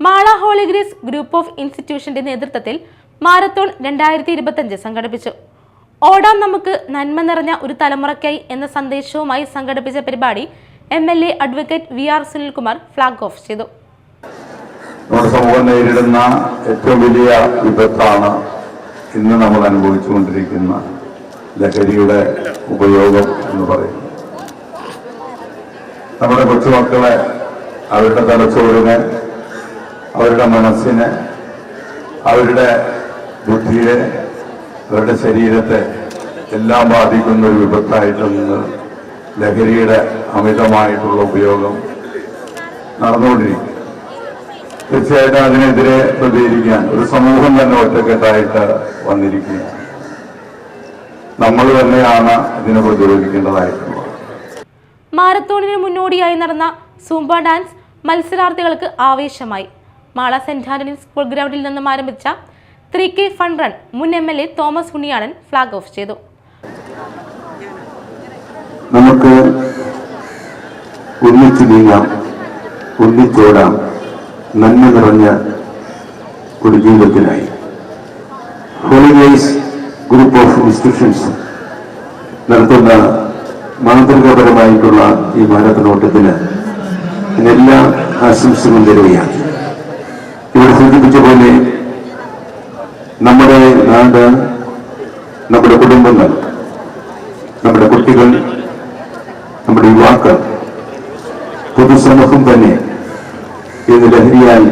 Mala Holy Grace Group of ഇൻസ്റ്റിറ്റ്യൂഷന്റെ നേതൃത്വത്തിൽ marathon 2025 സംഘടിപ്പിച്ചു. ഓടാം നമുക്ക് നന്മ നിറഞ്ഞ ഒരു തലമുറയ്ക്കായി എന്ന സന്ദേശവുമായി സംഘടിപ്പിച്ച പരിപാടി MLA advocate VR Sunilkumar flag off ചെയ്തു. നമ്മുടെ സമൂഹം നേരിടുന്ന ഏറ്റവും വലിയ വിപത്താണ് ഇന്ന് നമ്മൾ അനുഭവിച്ചുകൊണ്ടിരിക്കുന്ന ലഹരിയുടെ ഉപയോഗം എന്ന് പറയുന്നത്. നമ്മുടെ കൊച്ചുമക്കളെ, അവരുടെ തലച്ചോറിനെ, അവരുടെ മനസ്സിനെ, അവരുടെ ബുദ്ധിയെ, അവരുടെ ശരീരത്തെ എല്ലാം ബാധിക്കുന്ന ഒരു വിപത്തായിട്ട് നിന്ന് ലഹരിയുടെ അമിതമായിട്ടുള്ള ഉപയോഗം നടന്നുകൊണ്ടിരിക്കും. തീർച്ചയായിട്ടും അതിനെതിരെ പ്രതികരിക്കാൻ ഒരു സമൂഹം തന്നെ ഒറ്റക്കെട്ടായിട്ട് വന്നിരിക്കുകയാണ്. നമ്മൾ തന്നെയാണ് ഇതിനെ പ്രതിരോധിക്കേണ്ടതായിട്ടുള്ളത്. മാരത്തോണിന് മുന്നോടിയായി നടന്ന സൂംബ ഡാൻസ് മത്സരാർത്ഥികൾക്ക് ആവേശമായി. മാള സെന്റ് ആന്റണീസ് സ്കൂൾ ഗ്രൗണ്ടിൽ നിന്നും ആരംഭിച്ച 3K ഫൺ റൺ മുൻ MLA Thomas Unniyadan flag off ചെയ്തു. നമുക്ക് ഒന്നിച്ചു നീങ്ങാം, ഒന്നിച്ചോടാം, നന്മ നിറഞ്ഞ ഒരു ജീവിതത്തിനായി Holy Grace Group of Institutions നടത്തുന്ന മാതൃകാപരമായിട്ടുള്ള ഈ മാരത്തോണോട്ടത്തിന് എല്ലാ ആശംസകളും തരികയാണ്. ഇവിടെ സൂചിപ്പിച്ച പോലെ നമ്മുടെ നാട്, നമ്മുടെ കുടുംബങ്ങൾ, നമ്മുടെ കുട്ടികൾ, നമ്മുടെ യുവാക്കൾ, പൊതുസമൂഹം തന്നെ ഇത് ലഹരിയാൽ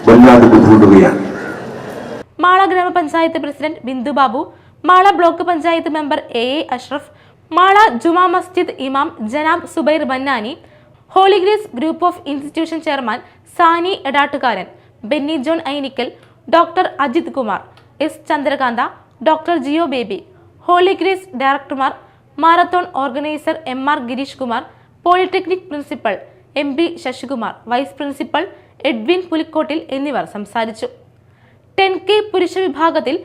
വല്ലാതെ ബുദ്ധിമുട്ടുകയാണ്. മാള ഗ്രാമപഞ്ചായത്ത് president Bindu Babu, Mala block panchayat member AA Ashraf, Mala Juma Masjid ഇമാം ജനാബ് Zubair Bannani, Holy Grace Group of Institution chairman Sani Edattukaran, Benny John Ainikkal, doctor Ajith Kumar, S Chandrakantha, doctor Jeo Baby, Holy Grace ഡയറക്ടർമാർ, marathon organiser MR Girish Kumar, polytechnic principal MB Sasikumar, vice principal Edwin Pulikottil എന്നിവർ സംസാരിച്ചു. 10K പുരുഷ വിഭാഗത്തിൽ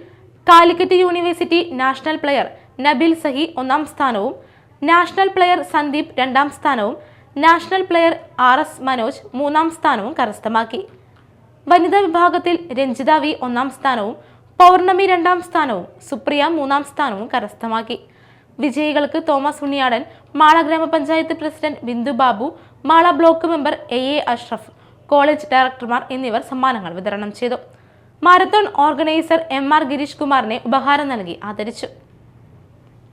Calicut university national player Nabeel Sahi 1ാം സ്ഥാനവും, നാഷണൽ പ്ലെയർ സന്ദീപ് 2ാം സ്ഥാനവും, നാഷണൽ പ്ലെയർ RS മനോജ് 3ാം സ്ഥാനവും കരസ്ഥമാക്കി. വനിതാ വിഭാഗത്തിൽ രഞ്ജിത V 1ാം സ്ഥാനവും, പൗർണമി 2ാം സ്ഥാനവും, സുപ്രിയ 3ാം സ്ഥാനവും കരസ്ഥമാക്കി. വിജയികൾക്ക് തോമസ് ഉണ്ണിയാടൻ, മാള ഗ്രാമപഞ്ചായത്ത് president Bindu Babu, Mala block member AA Ashraf, college ഡയറക്ടർമാർ എന്നിവർ സമ്മാനങ്ങൾ വിതരണം ചെയ്തു. മാരത്തോൺ ഓർഗനൈസർ MR ഗിരീഷ് കുമാറിനെ ഉപഹാരം നൽകി ആദരിച്ചു.